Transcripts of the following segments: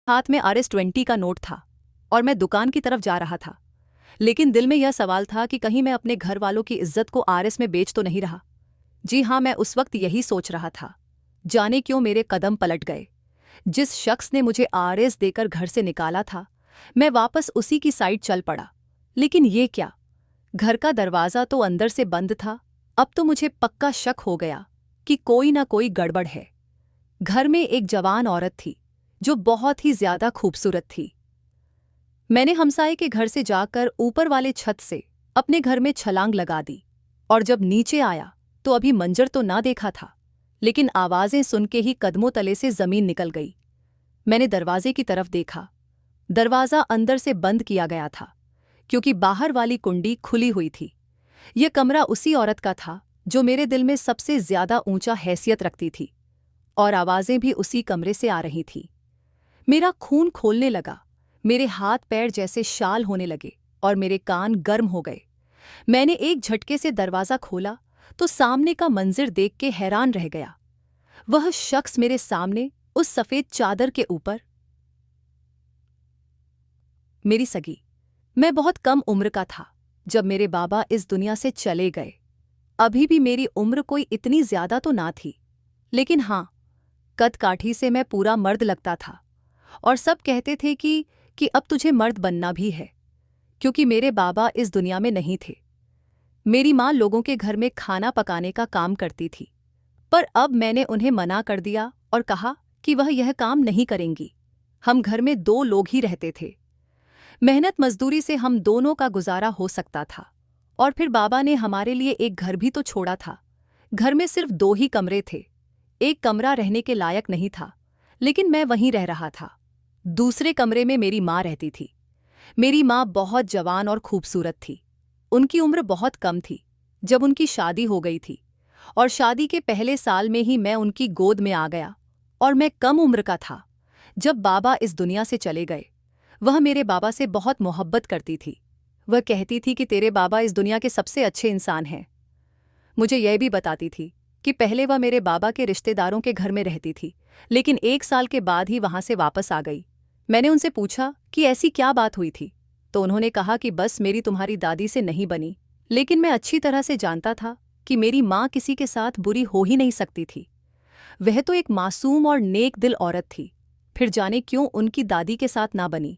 हाथ में RS-20 का नोट था और मैं दुकान की तरफ जा रहा था। लेकिन दिल में यह सवाल था कि कहीं मैं अपने घर वालों की इज्जत को RS में बेच तो नहीं रहा। जी हाँ, मैं उस वक्त यही सोच रहा था। जाने क्यों मेरे कदम पलट गए। जिस शख्स ने मुझे RS देकर घर से निकाला था, मैं वापस उसी की साइड चल पड़ा। लेकिन ये क्या, घर का दरवाज़ा तो अंदर से बंद था। अब तो मुझे पक्का शक हो गया कि कोई ना कोई गड़बड़ है। घर में एक जवान औरत थी जो बहुत ही ज्यादा खूबसूरत थी। मैंने हमसाये के घर से जाकर ऊपर वाले छत से अपने घर में छलांग लगा दी और जब नीचे आया तो अभी मंजर तो ना देखा था, लेकिन आवाजें सुन के ही कदमों तले से जमीन निकल गई। मैंने दरवाजे की तरफ देखा। दरवाजा अंदर से बंद किया गया था क्योंकि बाहर वाली कुंडी खुली हुई थी। यह कमरा उसी औरत का था जो मेरे दिल में सबसे ज्यादा ऊंचा हैसियत रखती थी, और आवाजें भी उसी कमरे से आ रही थी। मेरा खून खोलने लगा, मेरे हाथ पैर जैसे शाल होने लगे और मेरे कान गर्म हो गए। मैंने एक झटके से दरवाजा खोला तो सामने का मंजिर देख के हैरान रह गया। वह शख्स मेरे सामने उस सफेद चादर के ऊपर, मेरी सगी। मैं बहुत कम उम्र का था जब मेरे बाबा इस दुनिया से चले गए। अभी भी मेरी उम्र कोई इतनी ज्यादा तो ना थी, लेकिन हाँ, कद काठी से मैं पूरा मर्द लगता था। और सब कहते थे कि अब तुझे मर्द बनना भी है, क्योंकि मेरे बाबा इस दुनिया में नहीं थे। मेरी माँ लोगों के घर में खाना पकाने का काम करती थी, पर अब मैंने उन्हें मना कर दिया और कहा कि वह यह काम नहीं करेंगी। हम घर में 2 लोग ही रहते थे। मेहनत मजदूरी से हम दोनों का गुजारा हो सकता था। और फिर बाबा ने हमारे लिए एक घर भी तो छोड़ा था। घर में सिर्फ 2 ही कमरे थे। एक कमरा रहने के लायक नहीं था, लेकिन मैं वहीं रह रहा था। दूसरे कमरे में मेरी माँ रहती थी। मेरी माँ बहुत जवान और खूबसूरत थी। उनकी उम्र बहुत कम थी जब उनकी शादी हो गई थी, और शादी के पहले साल में ही मैं उनकी गोद में आ गया। और मैं कम उम्र का था जब बाबा इस दुनिया से चले गए। वह मेरे बाबा से बहुत मोहब्बत करती थी। वह कहती थी कि तेरे बाबा इस दुनिया के सबसे अच्छे इंसान हैं। मुझे यह भी बताती थी कि पहले वह मेरे बाबा के रिश्तेदारों के घर में रहती थी, लेकिन 1 साल के बाद ही वहां से वापस आ गई। मैंने उनसे पूछा कि ऐसी क्या बात हुई थी, तो उन्होंने कहा कि बस मेरी तुम्हारी दादी से नहीं बनी। लेकिन मैं अच्छी तरह से जानता था कि मेरी माँ किसी के साथ बुरी हो ही नहीं सकती थी। वह तो एक मासूम और नेक दिल औरत थी। फिर जाने क्यों उनकी दादी के साथ ना बनी,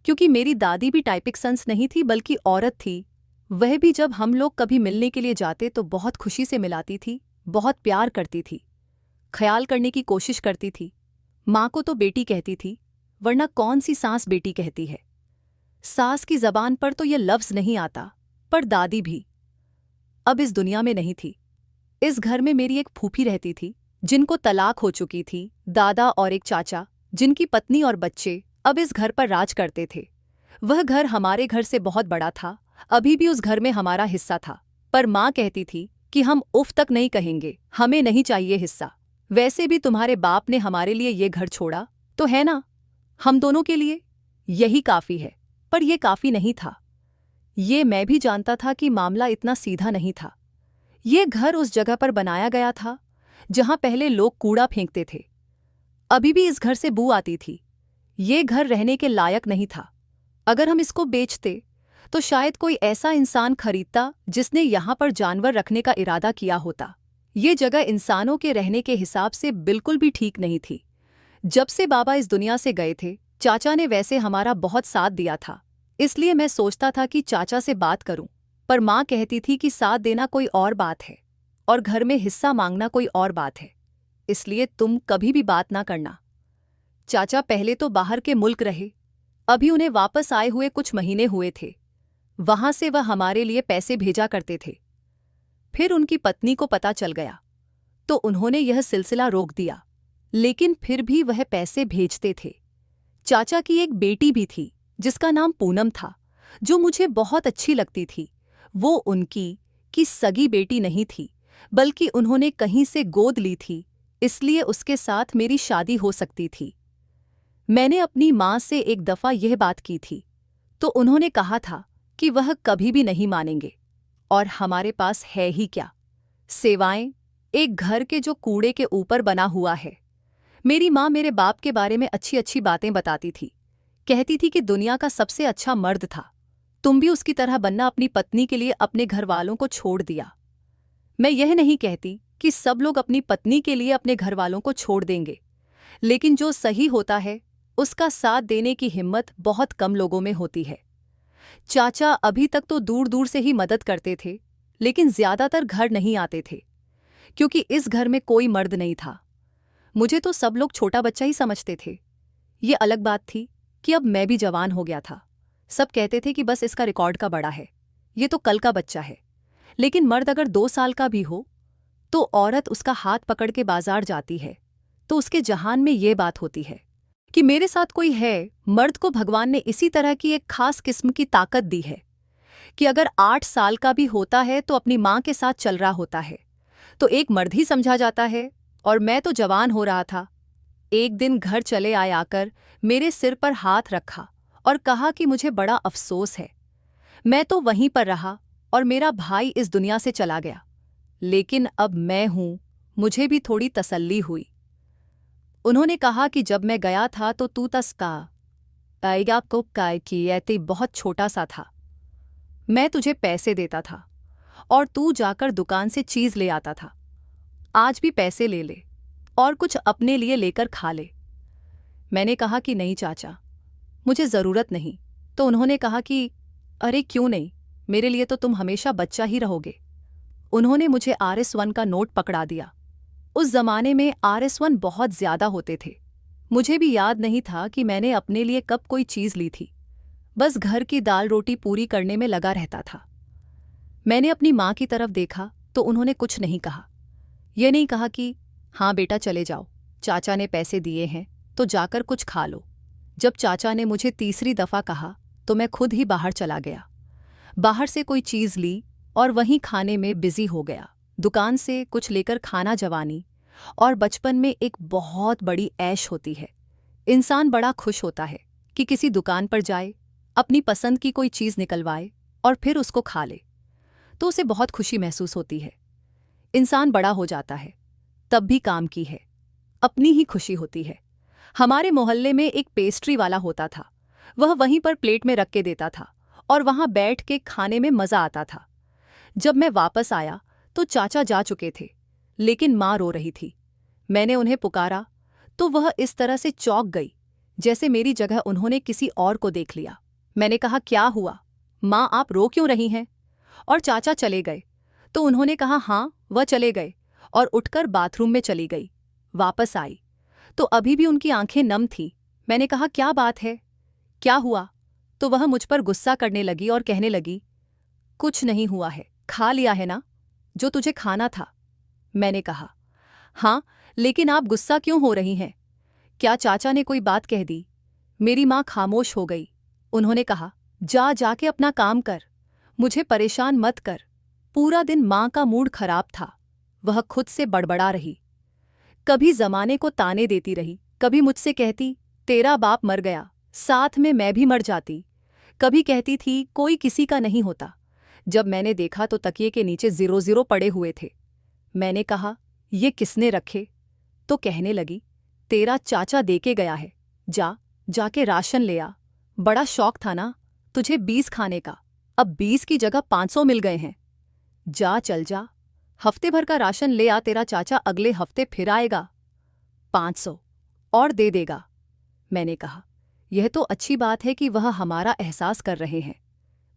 क्योंकि मेरी दादी भी टाइपिक सन्स नहीं थी बल्कि औरत थी। वह भी जब हम लोग कभी मिलने के लिए जाते तो बहुत खुशी से मिलाती थी, बहुत प्यार करती थी, ख्याल करने की कोशिश करती थी। माँ को तो बेटी कहती थी, वरना कौन सी सास बेटी कहती है। सास की जबान पर तो यह लफ्ज नहीं आता, पर दादी भी अब इस दुनिया में नहीं थी। इस घर में मेरी एक फूफी रहती थी जिनको तलाक हो चुकी थी, दादा और एक चाचा जिनकी पत्नी और बच्चे अब इस घर पर राज करते थे। वह घर हमारे घर से बहुत बड़ा था। अभी भी उस घर में हमारा हिस्सा था, पर माँ कहती थी कि हम उफ तक नहीं कहेंगे, हमें नहीं चाहिए हिस्सा। वैसे भी तुम्हारे बाप ने हमारे लिए ये घर छोड़ा तो है ना, हम दोनों के लिए यही काफी है। पर यह काफी नहीं था। ये मैं भी जानता था कि मामला इतना सीधा नहीं था। ये घर उस जगह पर बनाया गया था जहां पहले लोग कूड़ा फेंकते थे। अभी भी इस घर से बू आती थी। ये घर रहने के लायक नहीं था। अगर हम इसको बेचते तो शायद कोई ऐसा इंसान खरीदता जिसने यहाँ पर जानवर रखने का इरादा किया होता। ये जगह इंसानों के रहने के हिसाब से बिल्कुल भी ठीक नहीं थी। जब से बाबा इस दुनिया से गए थे, चाचा ने वैसे हमारा बहुत साथ दिया था, इसलिए मैं सोचता था कि चाचा से बात करूं, पर माँ कहती थी कि साथ देना कोई और बात है और घर में हिस्सा मांगना कोई और बात है, इसलिए तुम कभी भी बात ना करना। चाचा पहले तो बाहर के मुल्क रहे, अभी उन्हें वापस आए हुए कुछ महीने हुए थे। वहां से वह हमारे लिए पैसे भेजा करते थे। फिर उनकी पत्नी को पता चल गया तो उन्होंने यह सिलसिला रोक दिया, लेकिन फिर भी वह पैसे भेजते थे। चाचा की एक बेटी भी थी जिसका नाम पूनम था, जो मुझे बहुत अच्छी लगती थी। वो उनकी की सगी बेटी नहीं थी, बल्कि उन्होंने कहीं से गोद ली थी, इसलिए उसके साथ मेरी शादी हो सकती थी। मैंने अपनी माँ से एक दफ़ा यह बात की थी तो उन्होंने कहा था कि वह कभी भी नहीं मानेंगे। और हमारे पास है ही क्या, सेवाएं, एक घर के जो कूड़े के ऊपर बना हुआ है। मेरी माँ मेरे बाप के बारे में अच्छी अच्छी बातें बताती थी। कहती थी कि दुनिया का सबसे अच्छा मर्द था। तुम भी उसकी तरह बनना। अपनी पत्नी के लिए अपने घर वालों को छोड़ दिया। मैं यह नहीं कहती कि सब लोग अपनी पत्नी के लिए अपने घर वालों को छोड़ देंगे, लेकिन जो सही होता है उसका साथ देने की हिम्मत बहुत कम लोगों में होती है। चाचा अभी तक तो दूर दूर से ही मदद करते थे, लेकिन ज्यादातर घर नहीं आते थे, क्योंकि इस घर में कोई मर्द नहीं था। मुझे तो सब लोग छोटा बच्चा ही समझते थे। ये अलग बात थी कि अब मैं भी जवान हो गया था। सब कहते थे कि बस इसका रिकॉर्ड का बड़ा है, ये तो कल का बच्चा है। लेकिन मर्द अगर 2 साल का भी हो तो औरत उसका हाथ पकड़ के बाजार जाती है, तो उसके जहान में ये बात होती है कि मेरे साथ कोई है। मर्द को भगवान ने इसी तरह की एक खास किस्म की ताकत दी है कि अगर 8 साल का भी होता है तो अपनी माँ के साथ चल रहा होता है तो एक मर्द ही समझा जाता है। और मैं तो जवान हो रहा था। एक दिन घर चले आए आकर मेरे सिर पर हाथ रखा और कहा कि मुझे बड़ा अफसोस है। मैं तो वहीं पर रहा और मेरा भाई इस दुनिया से चला गया, लेकिन अब मैं हूं, मुझे भी थोड़ी तसल्ली हुई। उन्होंने कहा कि जब मैं गया था तो तू तस्का आएगा को काय की ऐते बहुत छोटा सा था। मैं तुझे पैसे देता था और तू जाकर दुकान से चीज ले आता था। आज भी पैसे ले ले और कुछ अपने लिए लेकर खा ले। मैंने कहा कि नहीं चाचा, मुझे ज़रूरत नहीं। तो उन्होंने कहा कि अरे क्यों नहीं, मेरे लिए तो तुम हमेशा बच्चा ही रहोगे। उन्होंने मुझे RS1 का नोट पकड़ा दिया। उस जमाने में RS1 बहुत ज्यादा होते थे। मुझे भी याद नहीं था कि मैंने अपने लिए कब कोई चीज़ ली थी। बस घर की दाल रोटी पूरी करने में लगा रहता था। मैंने अपनी माँ की तरफ देखा तो उन्होंने कुछ नहीं कहा। यह नहीं कहा कि हाँ बेटा चले जाओ, चाचा ने पैसे दिए हैं तो जाकर कुछ खा लो। जब चाचा ने मुझे तीसरी दफ़ा कहा तो मैं खुद ही बाहर चला गया। बाहर से कोई चीज़ ली और वहीं खाने में बिजी हो गया। दुकान से कुछ लेकर खाना जवानी और बचपन में एक बहुत बड़ी ऐश होती है। इंसान बड़ा खुश होता है कि किसी दुकान पर जाए, अपनी पसंद की कोई चीज़ निकलवाए और फिर उसको खा ले, तो उसे बहुत खुशी महसूस होती है। इंसान बड़ा हो जाता है तब भी काम की है, अपनी ही खुशी होती है। हमारे मोहल्ले में एक पेस्ट्री वाला होता था। वह वहीं पर प्लेट में रख के देता था और वहां बैठ के खाने में मज़ा आता था। जब मैं वापस आया तो चाचा जा चुके थे, लेकिन माँ रो रही थी। मैंने उन्हें पुकारा तो वह इस तरह से चौंक गई जैसे मेरी जगह उन्होंने किसी और को देख लिया। मैंने कहा क्या हुआ माँ, आप रो क्यों रही हैं? और चाचा चले गए तो उन्होंने कहा हाँ वह चले गए, और उठकर बाथरूम में चली गई। वापस आई तो अभी भी उनकी आंखें नम थीं। मैंने कहा क्या बात है, क्या हुआ? तो वह मुझ पर गुस्सा करने लगी और कहने लगी कुछ नहीं हुआ है, खा लिया है ना जो तुझे खाना था। मैंने कहा हाँ, लेकिन आप गुस्सा क्यों हो रही हैं? क्या चाचा ने कोई बात कह दी? मेरी माँ खामोश हो गई। उन्होंने कहा जा जाके अपना काम कर, मुझे परेशान मत कर। पूरा दिन माँ का मूड खराब था। वह खुद से बड़बड़ा रही, कभी जमाने को ताने देती रही, कभी मुझसे कहती तेरा बाप मर गया, साथ में मैं भी मर जाती। कभी कहती थी कोई किसी का नहीं होता। जब मैंने देखा तो तकिए के नीचे 0-0 पड़े हुए थे। मैंने कहा ये किसने रखे? तो कहने लगी तेरा चाचा दे के गया है, जाके राशन ले आ। बड़ा शौक था ना तुझे 20 खाने का, अब 20 की जगह 500 मिल गए हैं। चल जा, हफ्ते भर का राशन ले आ, तेरा चाचा अगले हफ्ते फिर आएगा, 500 और दे देगा। मैंने कहा यह तो अच्छी बात है कि वह हमारा एहसास कर रहे हैं,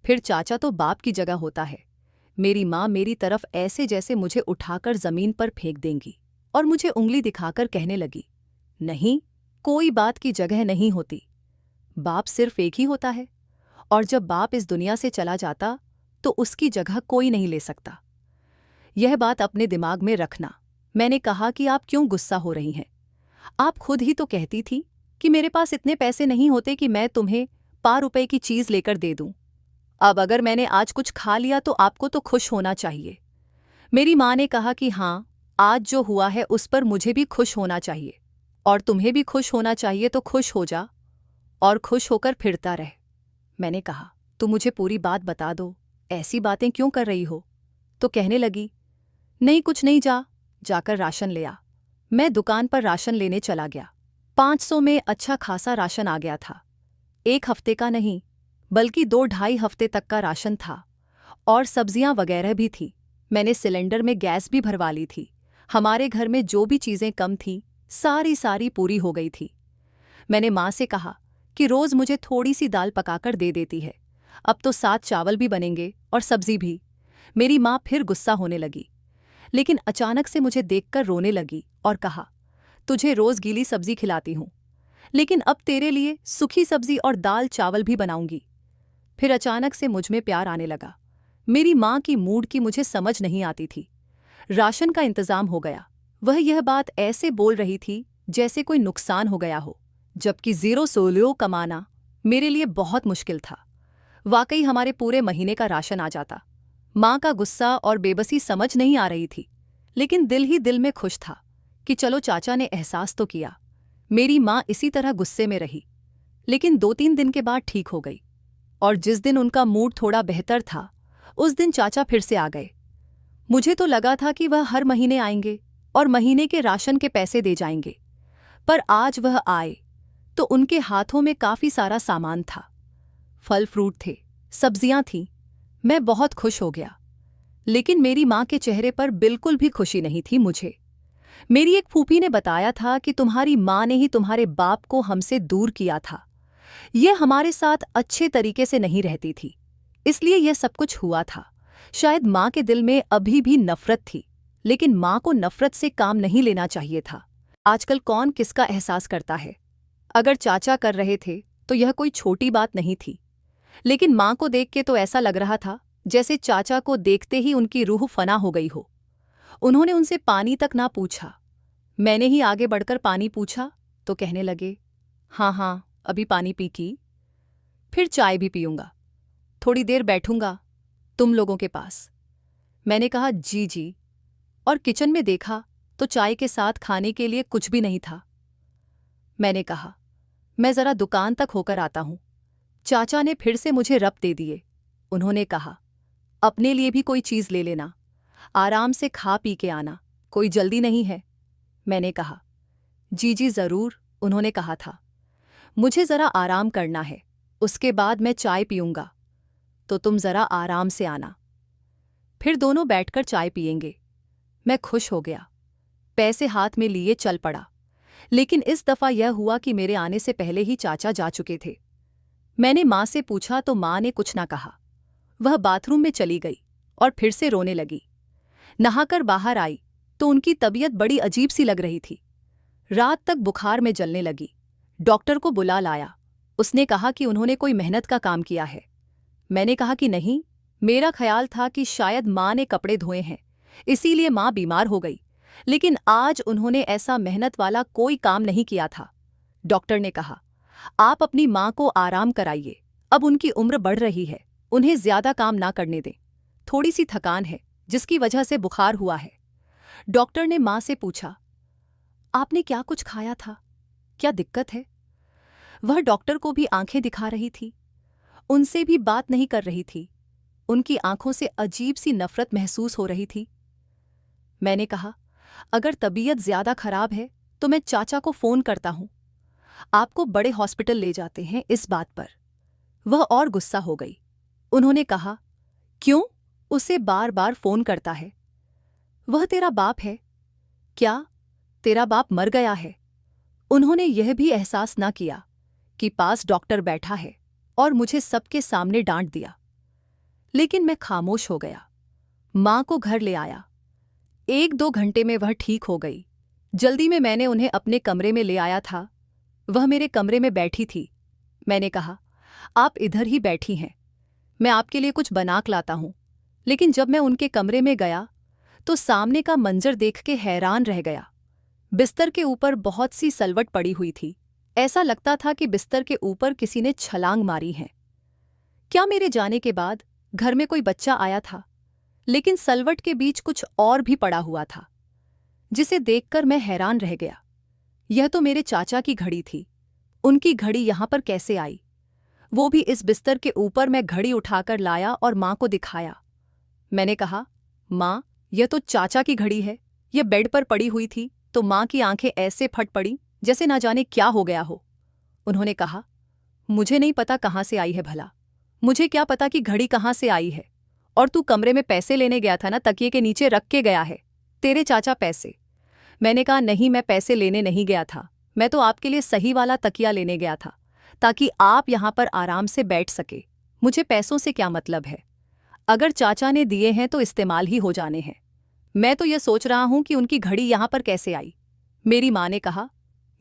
फिर चाचा तो बाप की जगह होता है। मेरी माँ मेरी तरफ ऐसे जैसे मुझे उठाकर जमीन पर फेंक देंगी और मुझे उंगली दिखाकर कहने लगी नहीं, कोई बात की जगह नहीं होती, बाप सिर्फ एक ही होता है, और जब बाप इस दुनिया से चला जाता तो उसकी जगह कोई नहीं ले सकता। यह बात अपने दिमाग में रखना। मैंने कहा कि आप क्यों गुस्सा हो रही हैं? आप खुद ही तो कहती थी कि मेरे पास इतने पैसे नहीं होते कि मैं तुम्हें ₹5 की चीज़ लेकर दे दूं। अब अगर मैंने आज कुछ खा लिया तो आपको तो खुश होना चाहिए। मेरी माँ ने कहा कि हाँ, आज जो हुआ है उस पर मुझे भी खुश होना चाहिए, और तुम्हें भी खुश होना चाहिए, तो खुश हो जा और खुश होकर फिरता रह। मैंने कहा तुम मुझे पूरी बात बता दो, ऐसी बातें क्यों कर रही हो? तो कहने लगी नहीं कुछ नहीं, जाकर राशन ले आ। मैं दुकान पर राशन लेने चला गया। 500 में अच्छा खासा राशन आ गया था। 1 हफ्ते का नहीं, बल्कि 2-2.5 हफ्ते तक का राशन था, और सब्जियां वगैरह भी थी। मैंने सिलेंडर में गैस भी भरवा ली थी। हमारे घर में जो भी चीज़ें कम थीं, सारी पूरी हो गई थी। मैंने माँ से कहा कि रोज़ मुझे थोड़ी सी दाल पकाकर दे देती है, अब तो 7 चावल भी बनेंगे और सब्जी भी। मेरी माँ फिर गुस्सा होने लगी, लेकिन अचानक से मुझे देखकर रोने लगी और कहा, तुझे रोज़ गीली सब्जी खिलाती हूँ, लेकिन अब तेरे लिए सूखी सब्जी और दाल चावल भी बनाऊंगी। फिर अचानक से मुझ में प्यार आने लगा। मेरी माँ की मूड की मुझे समझ नहीं आती थी। राशन का इंतजाम हो गया। वह यह बात ऐसे बोल रही थी जैसे कोई नुकसान हो गया हो, जबकि 0 कमाना मेरे लिए बहुत मुश्किल था। वाकई हमारे पूरे महीने का राशन आ जाता। माँ का गुस्सा और बेबसी समझ नहीं आ रही थी, लेकिन दिल ही दिल में खुश था कि चलो चाचा ने एहसास तो किया। मेरी माँ इसी तरह गुस्से में रही, लेकिन 2-3 दिन के बाद ठीक हो गई, और जिस दिन उनका मूड थोड़ा बेहतर था, उस दिन चाचा फिर से आ गए। मुझे तो लगा था कि वह हर महीने आएंगे और महीने के राशन के पैसे दे जाएंगे, पर आज वह आए तो उनके हाथों में काफी सारा सामान था। फल फ्रूट थे, सब्जियां थीं। मैं बहुत खुश हो गया, लेकिन मेरी माँ के चेहरे पर बिल्कुल भी खुशी नहीं थी। मुझे मेरी एक फूफी ने बताया था कि तुम्हारी माँ ने ही तुम्हारे बाप को हमसे दूर किया था। यह हमारे साथ अच्छे तरीके से नहीं रहती थी, इसलिए यह सब कुछ हुआ था। शायद माँ के दिल में अभी भी नफरत थी, लेकिन माँ को नफरत से काम नहीं लेना चाहिए था। आजकल कौन किसका एहसास करता है? अगर चाचा कर रहे थे तो यह कोई छोटी बात नहीं थी, लेकिन माँ को देख के तो ऐसा लग रहा था जैसे चाचा को देखते ही उनकी रूह फना हो गई हो। उन्होंने उनसे पानी तक ना पूछा। मैंने ही आगे बढ़कर पानी पूछा तो कहने लगे, हाँ हाँ, अभी पानी पी की, फिर चाय भी पीऊंगा, थोड़ी देर बैठूंगा तुम लोगों के पास। मैंने कहा जी जी, और किचन में देखा तो चाय के साथ खाने के लिए कुछ भी नहीं था। मैंने कहा, मैं जरा दुकान तक होकर आता हूं। चाचा ने फिर से मुझे रप दे दिए। उन्होंने कहा, अपने लिए भी कोई चीज़ ले लेना, आराम से खा पी के आना, कोई जल्दी नहीं है। मैंने कहा, जी जी ज़रूर। उन्होंने कहा था, मुझे ज़रा आराम करना है, उसके बाद मैं चाय पीऊंगा, तो तुम ज़रा आराम से आना, फिर दोनों बैठकर चाय पिएंगे। मैं खुश हो गया, पैसे हाथ में लिए चल पड़ा। लेकिन इस दफ़ा यह हुआ कि मेरे आने से पहले ही चाचा जा चुके थे। मैंने माँ से पूछा तो माँ ने कुछ ना कहा। वह बाथरूम में चली गई और फिर से रोने लगी। नहाकर बाहर आई तो उनकी तबीयत बड़ी अजीब सी लग रही थी। रात तक बुखार में जलने लगी। डॉक्टर को बुला लाया। उसने कहा कि उन्होंने कोई मेहनत का काम किया है। मैंने कहा कि नहीं, मेरा ख्याल था कि शायद माँ ने कपड़े धोए हैं, इसीलिए माँ बीमार हो गई, लेकिन आज उन्होंने ऐसा मेहनत वाला कोई काम नहीं किया था। डॉक्टर ने कहा, आप अपनी माँ को आराम कराइए, अब उनकी उम्र बढ़ रही है, उन्हें ज्यादा काम ना करने दें। थोड़ी सी थकान है जिसकी वजह से बुखार हुआ है। डॉक्टर ने माँ से पूछा, आपने क्या कुछ खाया था, क्या दिक्कत है? वह डॉक्टर को भी आंखें दिखा रही थी, उनसे भी बात नहीं कर रही थी। उनकी आंखों से अजीब सी नफरत महसूस हो रही थी। मैंने कहा, अगर तबीयत ज्यादा खराब है तो मैं चाचा को फोन करता हूं, आपको बड़े हॉस्पिटल ले जाते हैं इस बात पर। वह और गुस्सा हो गई। उन्होंने कहा, क्यों? उसे बार बार फोन करता है, वह तेरा बाप है क्या? तेरा बाप मर गया है। उन्होंने यह भी एहसास न किया कि पास डॉक्टर बैठा है और मुझे सबके सामने डांट दिया। लेकिन मैं खामोश हो गया। माँ को घर ले आया। 1-2 घंटे में वह ठीक हो गई। जल्दी में मैंने उन्हें अपने कमरे में ले आया था। वह मेरे कमरे में बैठी थी। मैंने कहा, आप इधर ही बैठी हैं, मैं आपके लिए कुछ बना के लाता हूं। लेकिन जब मैं उनके कमरे में गया तो सामने का मंजर देख के हैरान रह गया। बिस्तर के ऊपर बहुत सी सलवट पड़ी हुई थी। ऐसा लगता था कि बिस्तर के ऊपर किसी ने छलांग मारी है। क्या मेरे जाने के बाद घर में कोई बच्चा आया था? लेकिन सलवट के बीच कुछ और भी पड़ा हुआ था, जिसे देखकर मैं हैरान रह गया। यह तो मेरे चाचा की घड़ी थी। उनकी घड़ी यहां पर कैसे आई? वो भी इस बिस्तर के ऊपर। मैं घड़ी उठाकर लाया और माँ को दिखाया। मैंने कहा, माँ, यह तो चाचा की घड़ी है, यह बेड पर पड़ी हुई थी, तो माँ की आंखें ऐसे फट पड़ी जैसे ना जाने क्या हो गया हो। उन्होंने कहा, मुझे नहीं पता कहाँ से आई है भला, मुझे क्या पता कि घड़ी कहाँ से आई है। और तू कमरे में पैसे लेने गया था ना, तकिए के नीचे रख के गया है। तेरे चाचा पैसे। मैंने कहा, नहीं, मैं पैसे लेने नहीं गया था, मैं तो आपके लिए सही वाला तकिया लेने गया था, ताकि आप यहाँ पर आराम से बैठ सके। मुझे पैसों से क्या मतलब है, अगर चाचा ने दिए हैं तो इस्तेमाल ही हो जाने हैं। मैं तो यह सोच रहा हूं कि उनकी घड़ी यहाँ पर कैसे आई। मेरी माँ ने कहा,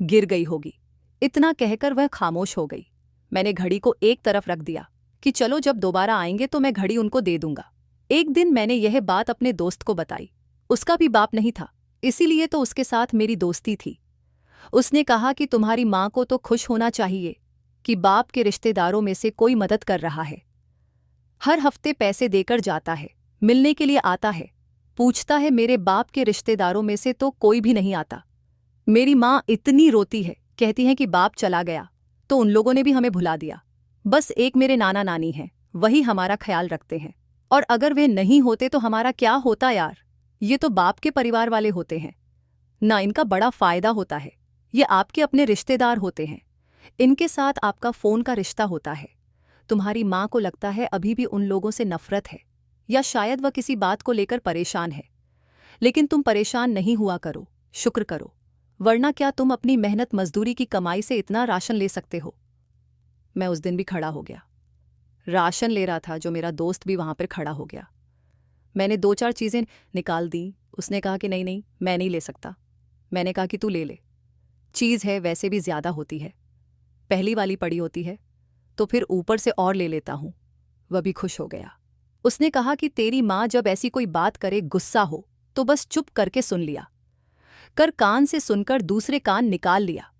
गिर गई होगी। इतना कहकर वह खामोश हो गई। मैंने घड़ी को एक तरफ रख दिया कि चलो जब दोबारा आएंगे तो मैं घड़ी उनको दे दूंगा। एक दिन मैंने यह बात अपने दोस्त को बताई। उसका भी बाप नहीं था, इसीलिए तो उसके साथ मेरी दोस्ती थी। उसने कहा कि तुम्हारी माँ को तो खुश होना चाहिए कि बाप के रिश्तेदारों में से कोई मदद कर रहा है। हर हफ्ते पैसे देकर जाता है, मिलने के लिए आता है, पूछता है मेरे बाप के रिश्तेदारों में से तो कोई भी नहीं आता। मेरी माँ इतनी रोती है, कहती है कि बाप चला गया तो उन लोगों ने भी हमें भुला दिया। बस एक मेरे नाना नानी हैं, वही हमारा ख्याल रखते हैं, और अगर वे नहीं होते तो हमारा क्या होता यार। ये तो बाप के परिवार वाले होते हैं ना, इनका बड़ा फायदा होता है। ये आपके अपने रिश्तेदार होते हैं, इनके साथ आपका फोन का रिश्ता होता है। तुम्हारी माँ को लगता है अभी भी उन लोगों से नफरत है, या शायद वह किसी बात को लेकर परेशान है। लेकिन तुम परेशान नहीं हुआ करो, शुक्र करो, वरना क्या तुम अपनी मेहनत मजदूरी की कमाई से इतना राशन ले सकते हो। मैं उस दिन भी खड़ा हो गया, राशन ले रहा था, जो मेरा दोस्त भी वहां पर खड़ा हो गया। मैंने 2-4 चीज़ें निकाल दी। उसने कहा कि नहीं नहीं, मैं नहीं ले सकता। मैंने कहा कि तू ले ले, चीज़ है वैसे भी ज़्यादा होती है, पहली वाली पड़ी होती है तो फिर ऊपर से और ले लेता हूँ। वह भी खुश हो गया। उसने कहा कि तेरी माँ जब ऐसी कोई बात करे, गुस्सा हो, तो बस चुप करके सुन लिया कर, कान से सुनकर दूसरे कान निकाल लिया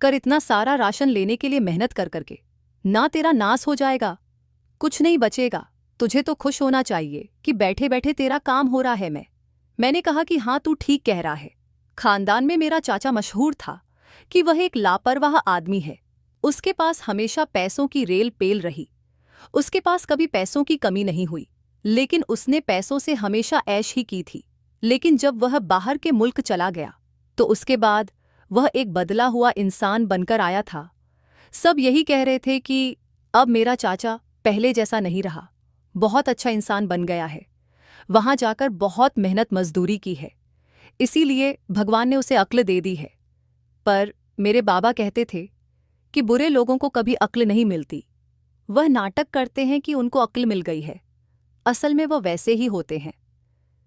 कर। इतना सारा राशन लेने के लिए मेहनत कर करके ना तेरा नाश हो जाएगा, कुछ नहीं बचेगा। तुझे तो खुश होना चाहिए कि बैठे बैठे तेरा काम हो रहा है। मैंने कहा कि हाँ, तू ठीक कह रहा है। खानदान में मेरा चाचा मशहूर था कि वह एक लापरवाह आदमी है। उसके पास हमेशा पैसों की रेल पेल रही। उसके पास कभी पैसों की कमी नहीं हुई, लेकिन उसने पैसों से हमेशा ऐश ही की थी। लेकिन जब वह बाहर के मुल्क चला गया तो उसके बाद वह एक बदला हुआ इंसान बनकर आया था। सब यही कह रहे थे कि अब मेरा चाचा पहले जैसा नहीं रहा, बहुत अच्छा इंसान बन गया है, वहां जाकर बहुत मेहनत मजदूरी की है, इसीलिए भगवान ने उसे अक्ल दे दी है। पर मेरे बाबा कहते थे कि बुरे लोगों को कभी अक्ल नहीं मिलती, वह नाटक करते हैं कि उनको अक्ल मिल गई है, असल में वह वैसे ही होते हैं।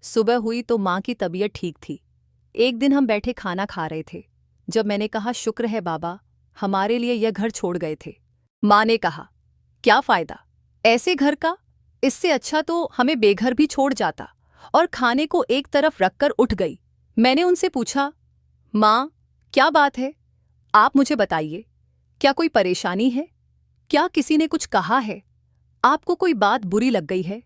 सुबह हुई तो माँ की तबीयत ठीक थी। एक दिन हम बैठे खाना खा रहे थे, जब मैंने कहा, शुक्र है बाबा, हमारे लिए यह घर छोड़ गए थे। माँ ने कहा, क्या फायदा ऐसे घर का, इससे अच्छा तो हमें बेघर भी छोड़ जाता, और खाने को एक तरफ रखकर उठ गई। मैंने उनसे पूछा, माँ क्या बात है, आप मुझे बताइए, क्या कोई परेशानी है, क्या किसी ने कुछ कहा है, आपको कोई बात बुरी लग गई है।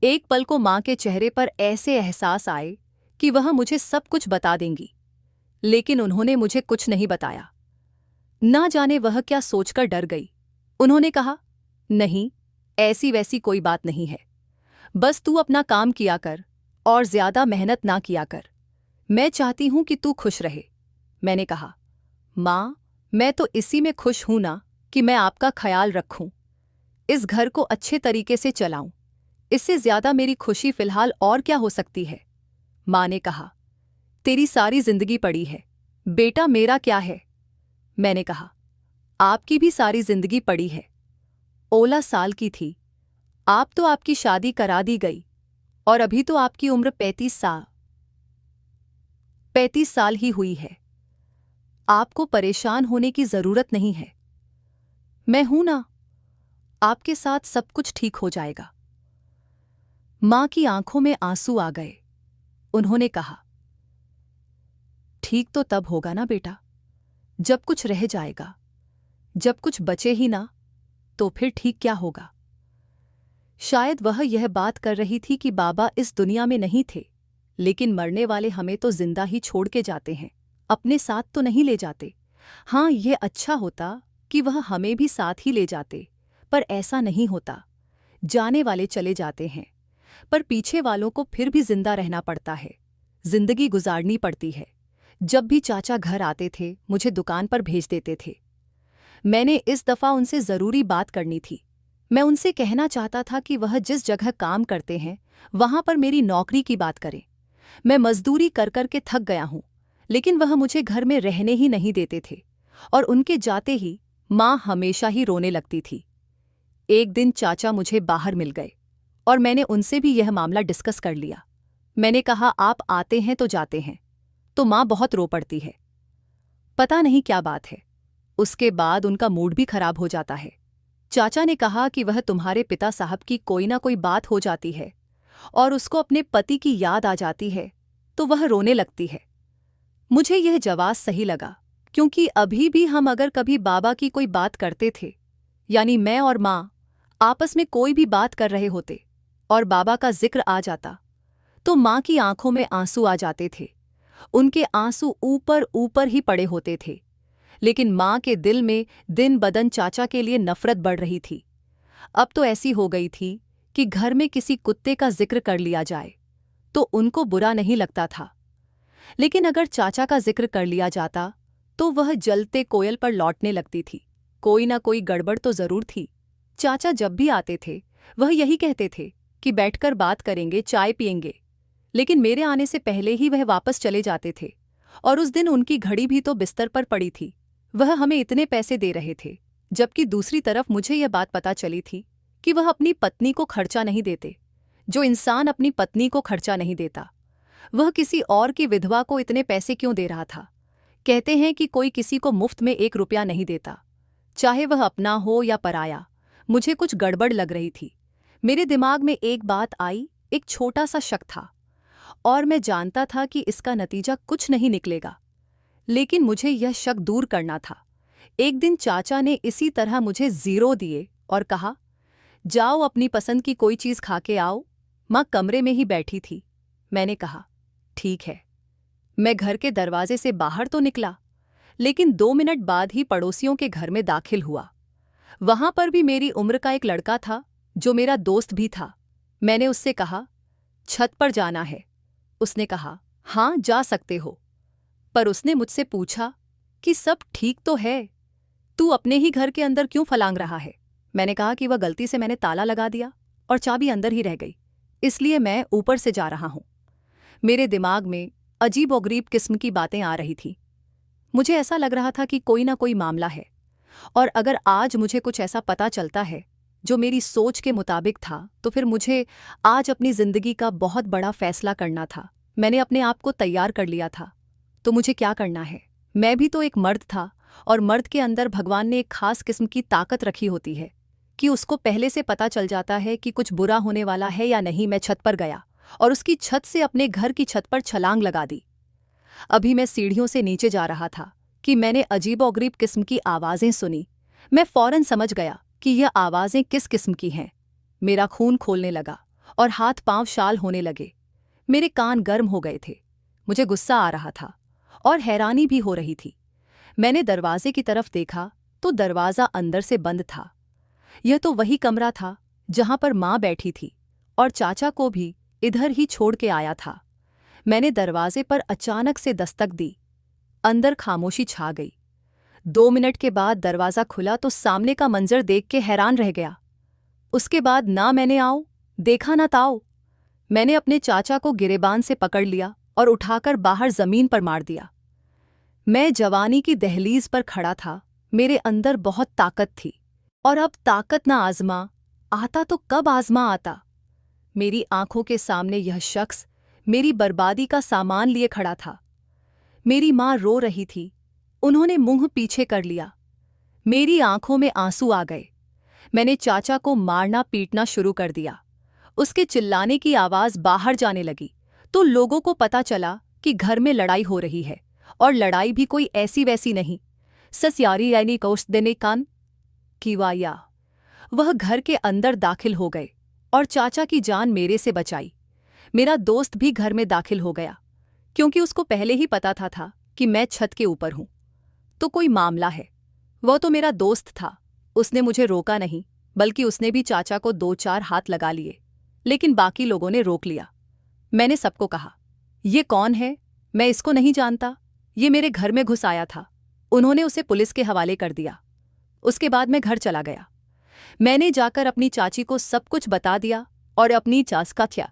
एक पल को माँ के चेहरे पर ऐसे एहसास आए कि वह मुझे सब कुछ बता देंगी, लेकिन उन्होंने मुझे कुछ नहीं बताया। ना जाने वह क्या सोचकर डर गई। उन्होंने कहा, नहीं, ऐसी वैसी कोई बात नहीं है, बस तू अपना काम किया कर और ज्यादा मेहनत ना किया कर, मैं चाहती हूं कि तू खुश रहे। मैंने कहा, माँ, मैं तो इसी में खुश हूं ना कि मैं आपका ख्याल रखूं, इस घर को अच्छे तरीके से चलाऊं, इससे ज्यादा मेरी खुशी फिलहाल और क्या हो सकती है। माँ ने कहा, तेरी सारी जिंदगी पड़ी है, बेटा मेरा क्या है। मैंने कहा, आपकी भी सारी जिंदगी पड़ी है। 16 साल की थी, आप तो आपकी शादी करा दी गई, और अभी तो आपकी उम्र 35 साल ही हुई है। आपको परेशान होने की जरूरत नहीं है, मैं हूं ना, आपके साथ सब कुछ ठीक हो जाएगा। मां की आंखों में आंसू आ गए। उन्होंने कहा, ठीक तो तब होगा ना बेटा, जब कुछ रह जाएगा, जब कुछ बचे ही ना तो फिर ठीक क्या होगा। शायद वह यह बात कर रही थी कि बाबा इस दुनिया में नहीं थे, लेकिन मरने वाले हमें तो जिंदा ही छोड़ के जाते हैं, अपने साथ तो नहीं ले जाते। हाँ, यह अच्छा होता कि वह हमें भी साथ ही ले जाते, पर ऐसा नहीं होता। जाने वाले चले जाते हैं, पर पीछे वालों को फिर भी जिंदा रहना पड़ता है, जिंदगी गुजारनी पड़ती है। जब भी चाचा घर आते थे मुझे दुकान पर भेज देते थे। मैंने इस दफ़ा उनसे ज़रूरी बात करनी थी। मैं उनसे कहना चाहता था कि वह जिस जगह काम करते हैं वहाँ पर मेरी नौकरी की बात करें। मैं मजदूरी कर कर के थक गया हूँ, लेकिन वह मुझे घर में रहने ही नहीं देते थे और उनके जाते ही माँ हमेशा ही रोने लगती थी। एक दिन चाचा मुझे बाहर मिल गए और मैंने उनसे भी यह मामला डिस्कस कर लिया। मैंने कहा, आप आते हैं तो जाते हैं, तो माँ बहुत रो पड़ती है। पता नहीं क्या बात है, उसके बाद उनका मूड भी खराब हो जाता है। चाचा ने कहा कि वह तुम्हारे पिता साहब की कोई ना कोई बात हो जाती है और उसको अपने पति की याद आ जाती है तो वह रोने लगती है। मुझे यह जवाब सही लगा, क्योंकि अभी भी हम अगर कभी बाबा की कोई बात करते थे, यानी मैं और माँ आपस में कोई भी बात कर रहे होते और बाबा का जिक्र आ जाता, तो माँ की आंखों में आंसू आ जाते थे। उनके आंसू ऊपर ऊपर ही पड़े होते थे, लेकिन माँ के दिल में दिन बदन चाचा के लिए नफरत बढ़ रही थी। अब तो ऐसी हो गई थी कि घर में किसी कुत्ते का जिक्र कर लिया जाए तो उनको बुरा नहीं लगता था, लेकिन अगर चाचा का जिक्र कर लिया जाता तो वह जलते कोयल पर लौटने लगती थी। कोई ना कोई गड़बड़ तो जरूर थी। चाचा जब भी आते थे वह यही कहते थे कि बैठकर बात करेंगे, चाय पिएंगे, लेकिन मेरे आने से पहले ही वह वापस चले जाते थे। और उस दिन उनकी घड़ी भी तो बिस्तर पर पड़ी थी। वह हमें इतने पैसे दे रहे थे, जबकि दूसरी तरफ मुझे यह बात पता चली थी कि वह अपनी पत्नी को खर्चा नहीं देते। जो इंसान अपनी पत्नी को खर्चा नहीं देता, वह किसी और की विधवा को इतने पैसे क्यों दे रहा था। कहते हैं कि कोई किसी को मुफ्त में 1 रुपया नहीं देता, चाहे वह अपना हो या पराया। मुझे कुछ गड़बड़ लग रही थी। मेरे दिमाग में एक बात आई, एक छोटा सा शक था, और मैं जानता था कि इसका नतीजा कुछ नहीं निकलेगा, लेकिन मुझे यह शक दूर करना था। एक दिन चाचा ने इसी तरह मुझे 0 दिए और कहा, जाओ अपनी पसंद की कोई चीज़ खा के आओ। माँ कमरे में ही बैठी थी। मैंने कहा, ठीक है। मैं घर के दरवाजे से बाहर तो निकला, लेकिन 2 मिनट बाद ही पड़ोसियों के घर में दाखिल हुआ। वहां पर भी मेरी उम्र का एक लड़का था जो मेरा दोस्त भी था। मैंने उससे कहा, छत पर जाना है। उसने कहा, हाँ जा सकते हो। पर उसने मुझसे पूछा कि सब ठीक तो है, तू अपने ही घर के अंदर क्यों फलांग रहा है। मैंने कहा कि वह गलती से मैंने ताला लगा दिया और चाबी अंदर ही रह गई, इसलिए मैं ऊपर से जा रहा हूं। मेरे दिमाग में अजीबोगरीब किस्म की बातें आ रही थी। मुझे ऐसा लग रहा था कि कोई ना कोई मामला है, और अगर आज मुझे कुछ ऐसा पता चलता है जो मेरी सोच के मुताबिक था, तो फिर मुझे आज अपनी जिंदगी का बहुत बड़ा फैसला करना था। मैंने अपने आप को तैयार कर लिया था। तो मुझे क्या करना है? मैं भी तो एक मर्द था, और मर्द के अंदर भगवान ने एक खास किस्म की ताकत रखी होती है कि उसको पहले से पता चल जाता है कि कुछ बुरा होने वाला है या नहीं। मैं छत पर गया और उसकी छत से अपने घर की छत पर छलांग लगा दी। अभी मैं सीढ़ियों से नीचे जा रहा था कि मैंने अजीबोगरीब किस्म की आवाज़ें सुनी। मैं फौरन समझ गया कि यह आवाज़ें किस किस्म की हैं। मेरा खून खोलने लगा और हाथ पांव शाल होने लगे। मेरे कान गर्म हो गए थे। मुझे गुस्सा आ रहा था और हैरानी भी हो रही थी। मैंने दरवाजे की तरफ देखा तो दरवाज़ा अंदर से बंद था। यह तो वही कमरा था जहां पर माँ बैठी थी, और चाचा को भी इधर ही छोड़ के आया था। मैंने दरवाजे पर अचानक से दस्तक दी। अंदर खामोशी छा गई। 2 मिनट के बाद दरवाज़ा खुला तो सामने का मंजर देख के हैरान रह गया। उसके बाद ना मैंने आओ देखा ना ताओ। मैंने अपने चाचा को गिरेबान से पकड़ लिया और उठाकर बाहर जमीन पर मार दिया। मैं जवानी की दहलीज पर खड़ा था। मेरे अंदर बहुत ताकत थी, और अब ताकत ना आजमा आता तो कब आजमा आता। मेरी आंखों के सामने यह शख्स मेरी बर्बादी का सामान लिए खड़ा था। मेरी माँ रो रही थी। उन्होंने मुंह पीछे कर लिया। मेरी आंखों में आंसू आ गए। मैंने चाचा को मारना पीटना शुरू कर दिया। उसके चिल्लाने की आवाज़ बाहर जाने लगी तो लोगों को पता चला कि घर में लड़ाई हो रही है, और लड़ाई भी कोई ऐसी वैसी नहीं। ससयारी यानी कौश देने कान की वाया। वह घर के अंदर दाखिल हो गए और चाचा की जान मेरे से बचाई। मेरा दोस्त भी घर में दाखिल हो गया, क्योंकि उसको पहले ही पता था कि मैं छत के ऊपर हूं, तो कोई मामला है। वह तो मेरा दोस्त था। उसने मुझे रोका नहीं, बल्कि उसने भी चाचा को 2-4 हाथ लगा लिए, लेकिन बाकी लोगों ने रोक लिया। मैंने सबको कहा, ये कौन है? मैं इसको नहीं जानता। ये मेरे घर में घुस आया था। उन्होंने उसे पुलिस के हवाले कर दिया। उसके बाद मैं घर चला गया। मैंने जाकर अपनी चाची को सब कुछ बता दिया और अपनी चाचा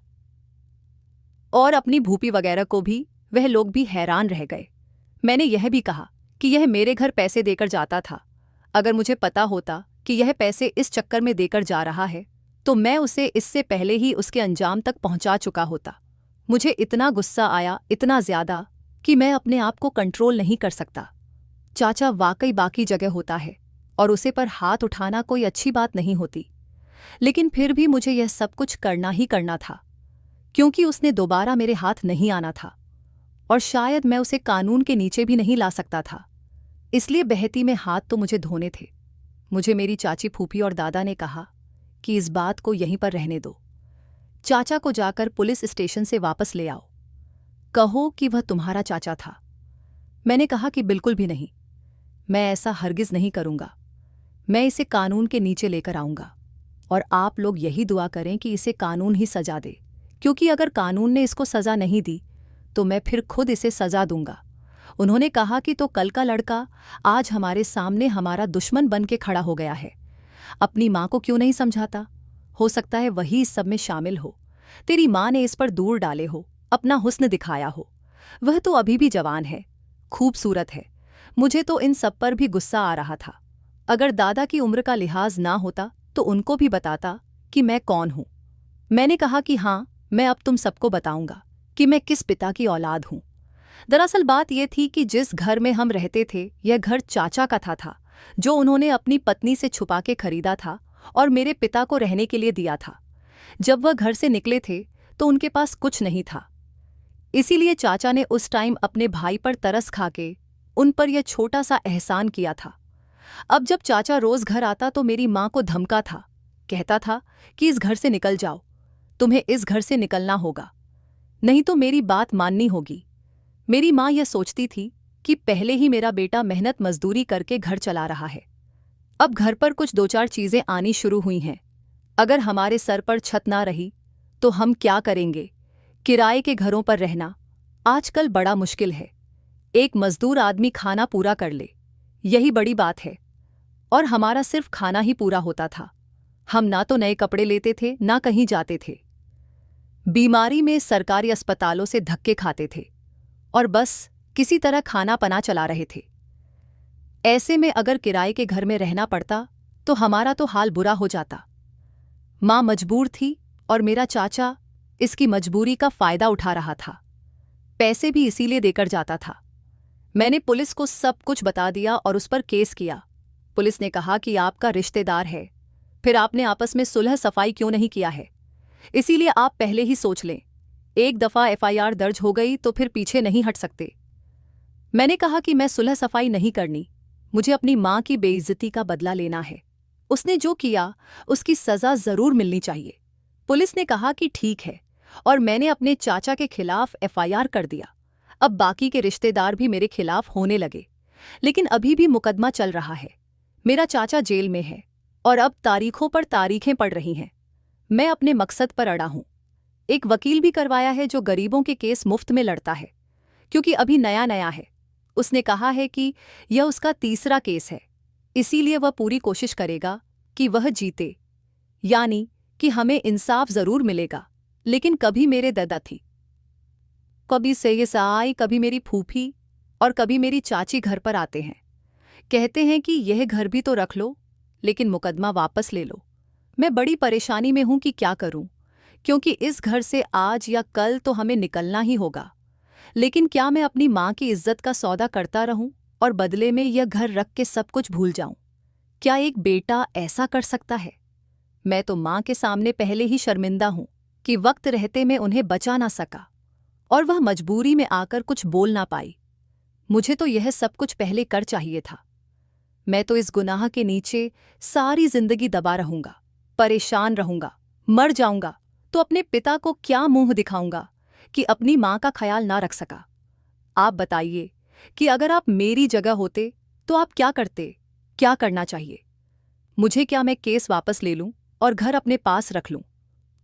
और अपनी भूपी वगैरह को भी। वह लोग भी हैरान रह गए। मैंने यह भी कहा कि यह मेरे घर पैसे देकर जाता था। अगर मुझे पता होता कि यह पैसे इस चक्कर में देकर जा रहा है तो मैं उसे इससे पहले ही उसके अंजाम तक पहुंचा चुका होता। मुझे इतना गुस्सा आया, इतना ज्यादा कि मैं अपने आप को कंट्रोल नहीं कर सकता। चाचा वाकई बाकी जगह होता है और उसे पर हाथ उठाना कोई अच्छी बात नहीं होती, लेकिन फिर भी मुझे यह सब कुछ करना ही करना था, क्योंकि उसने दोबारा मेरे हाथ नहीं आना था और शायद मैं उसे कानून के नीचे भी नहीं ला सकता था। इसलिए बहती में हाथ तो मुझे धोने थे। मुझे मेरी चाची, फूफी और दादा ने कहा कि इस बात को यहीं पर रहने दो। चाचा को जाकर पुलिस स्टेशन से वापस ले आओ, कहो कि वह तुम्हारा चाचा था। मैंने कहा कि बिल्कुल भी नहीं, मैं ऐसा हरगिज नहीं करूंगा। मैं इसे कानून के नीचे लेकर आऊंगा और आप लोग यही दुआ करें कि इसे कानून ही सजा दे, क्योंकि अगर कानून ने इसको सजा नहीं दी तो मैं फिर खुद इसे सजा दूंगा। उन्होंने कहा कि तो कल का लड़का आज हमारे सामने हमारा दुश्मन बन के खड़ा हो गया है, अपनी माँ को क्यों नहीं समझाता? हो सकता है वही इस सब में शामिल हो। तेरी माँ ने इस पर दूर डाले हो, अपना हुस्न दिखाया हो। वह तो अभी भी जवान है, खूबसूरत है। मुझे तो इन सब पर भी गुस्सा आ रहा था। अगर दादा की उम्र का लिहाज ना होता तो उनको भी बताता कि मैं कौन हूं। मैंने कहा कि हाँ, मैं अब तुम सबको बताऊंगा कि मैं किस पिता की औलाद हूं। दरअसल बात यह थी कि जिस घर में हम रहते थे यह घर चाचा का था, जो उन्होंने अपनी पत्नी से छुपा के खरीदा था और मेरे पिता को रहने के लिए दिया था। जब वह घर से निकले थे तो उनके पास कुछ नहीं था, इसीलिए चाचा ने उस टाइम अपने भाई पर तरस खाके उन पर यह छोटा सा एहसान किया था। अब जब चाचा रोज घर आता तो मेरी माँ को धमका था, कहता था कि इस घर से निकल जाओ, तुम्हें इस घर से निकलना होगा, नहीं तो मेरी बात माननी होगी। मेरी माँ यह सोचती थी कि पहले ही मेरा बेटा मेहनत मजदूरी करके घर चला रहा है, अब घर पर कुछ दो चार चीजें आनी शुरू हुई हैं। अगर हमारे सर पर छत ना रही तो हम क्या करेंगे? किराए के घरों पर रहना आजकल बड़ा मुश्किल है। एक मजदूर आदमी खाना पूरा कर ले, यही बड़ी बात है। और हमारा सिर्फ खाना ही पूरा होता था। हम ना तो नए कपड़े लेते थे, ना कहीं जाते थे। बीमारी में सरकारी अस्पतालों से धक्के खाते थे और बस किसी तरह खाना पना चला रहे थे। ऐसे में अगर किराए के घर में रहना पड़ता तो हमारा तो हाल बुरा हो जाता। माँ मजबूर थी और मेरा चाचा इसकी मजबूरी का फायदा उठा रहा था। पैसे भी इसीलिए देकर जाता था। मैंने पुलिस को सब कुछ बता दिया और उस पर केस किया। पुलिस ने कहा कि आपका रिश्तेदार है, फिर आपने आपस में सुलह सफाई क्यों नहीं किया है? इसीलिए आप पहले ही सोच लें, एक दफा एफआईआर दर्ज हो गई तो फिर पीछे नहीं हट सकते। मैंने कहा कि मैं सुलह सफाई नहीं करनी, मुझे अपनी माँ की बेइज्जती का बदला लेना है। उसने जो किया उसकी सजा जरूर मिलनी चाहिए। पुलिस ने कहा कि ठीक है और मैंने अपने चाचा के खिलाफ एफआईआर कर दिया। अब बाकी के रिश्तेदार भी मेरे खिलाफ होने लगे, लेकिन अभी भी मुकदमा चल रहा है। मेरा चाचा जेल में है और अब तारीखों पर तारीखें पड़ रही हैं। मैं अपने मकसद पर अड़ा हूं। एक वकील भी करवाया है जो गरीबों के केस मुफ्त में लड़ता है, क्योंकि अभी नया नया है। उसने कहा है कि यह उसका तीसरा केस है, इसीलिए वह पूरी कोशिश करेगा कि वह जीते, यानी कि हमें इंसाफ जरूर मिलेगा। लेकिन कभी मेरे दादा थी, कभी सैयसाई, कभी मेरी फूफी और कभी मेरी चाची घर पर आते हैं, कहते हैं कि यह घर भी तो रख लो, लेकिन मुकदमा वापस ले लो। मैं बड़ी परेशानी में हूं कि क्या करूं, क्योंकि इस घर से आज या कल तो हमें निकलना ही होगा। लेकिन क्या मैं अपनी माँ की इज्जत का सौदा करता रहूं और बदले में यह घर रख के सब कुछ भूल जाऊं? क्या एक बेटा ऐसा कर सकता है? मैं तो माँ के सामने पहले ही शर्मिंदा हूं कि वक्त रहते मैं उन्हें बचा ना सका और वह मजबूरी में आकर कुछ बोल ना पाई। मुझे तो यह सब कुछ पहले कर चाहिए था। मैं तो इस गुनाह के नीचे सारी जिंदगी दबा रहूंगा, परेशान रहूंगा, मर जाऊंगा तो अपने पिता को क्या मुंह दिखाऊंगा कि अपनी माँ का ख्याल ना रख सका। आप बताइए कि अगर आप मेरी जगह होते तो आप क्या करते? क्या करना चाहिए मुझे? क्या मैं केस वापस ले लूं और घर अपने पास रख लूं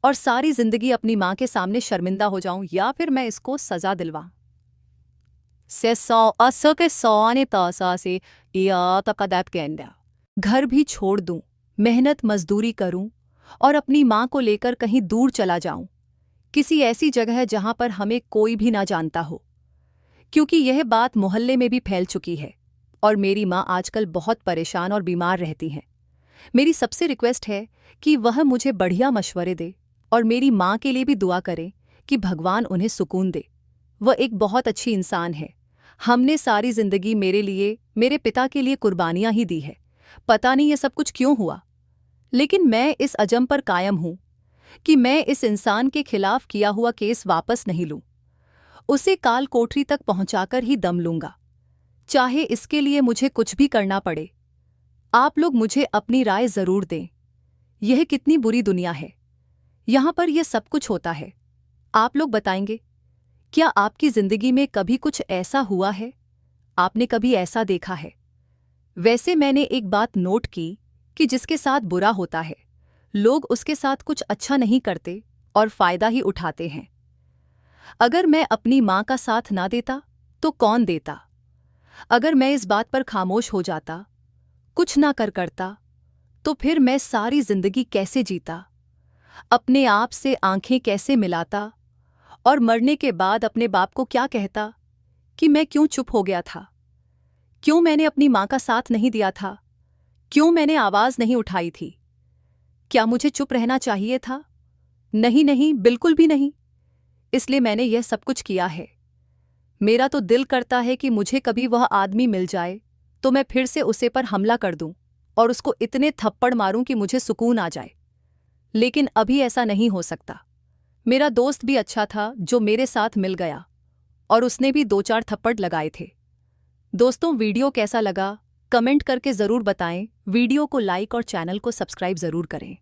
और सारी जिंदगी अपनी माँ के सामने शर्मिंदा हो जाऊं, या फिर मैं इसको सजा दिलवाऊं? से सौ असो के सौने तौसा से या तकदैप कहना। घर भी छोड़ दूं, मेहनत मजदूरी करूं और अपनी माँ को लेकर कहीं दूर चला जाऊं, किसी ऐसी जगह जहां पर हमें कोई भी ना जानता हो, क्योंकि यह बात मोहल्ले में भी फैल चुकी है और मेरी माँ आजकल बहुत परेशान और बीमार रहती हैं। मेरी सबसे रिक्वेस्ट है कि वह मुझे बढ़िया मशवरे दे और मेरी माँ के लिए भी दुआ करे कि भगवान उन्हें सुकून दे। वह एक बहुत अच्छी इंसान है। हमने सारी जिंदगी मेरे लिए, मेरे पिता के लिए कुर्बानियां ही दी है। पता नहीं ये सब कुछ क्यों हुआ, लेकिन मैं इस अज़म पर कायम हूं कि मैं इस इंसान के खिलाफ किया हुआ केस वापस नहीं लूं। उसे काल कोठरी तक पहुंचाकर ही दम लूंगा, चाहे इसके लिए मुझे कुछ भी करना पड़े। आप लोग मुझे अपनी राय जरूर दें। यह कितनी बुरी दुनिया है, यहां पर यह सब कुछ होता है। आप लोग बताएंगे, क्या आपकी जिंदगी में कभी कुछ ऐसा हुआ है? आपने कभी ऐसा देखा है? वैसे मैंने एक बात नोट की कि जिसके साथ बुरा होता है, लोग उसके साथ कुछ अच्छा नहीं करते और फायदा ही उठाते हैं। अगर मैं अपनी माँ का साथ ना देता तो कौन देता? अगर मैं इस बात पर खामोश हो जाता, कुछ ना करता, तो फिर मैं सारी जिंदगी कैसे जीता? अपने आप से आंखें कैसे मिलाता और मरने के बाद अपने बाप को क्या कहता कि मैं क्यों चुप हो गया था? क्यों मैंने अपनी माँ का साथ नहीं दिया था? क्यों मैंने आवाज नहीं उठाई थी? क्या मुझे चुप रहना चाहिए था? नहीं नहीं, बिल्कुल भी नहीं। इसलिए मैंने यह सब कुछ किया है। मेरा तो दिल करता है कि मुझे कभी वह आदमी मिल जाए तो मैं फिर से उसे पर हमला कर दूं और उसको इतने थप्पड़ मारूं कि मुझे सुकून आ जाए। लेकिन अभी ऐसा नहीं हो सकता। मेरा दोस्त भी अच्छा था जो मेरे साथ मिल गया और उसने भी 2-4 थप्पड़ लगाए थे। दोस्तों, वीडियो कैसा लगा कमेंट करके ज़रूर बताएं। वीडियो को लाइक और चैनल को सब्सक्राइब ज़रूर करें।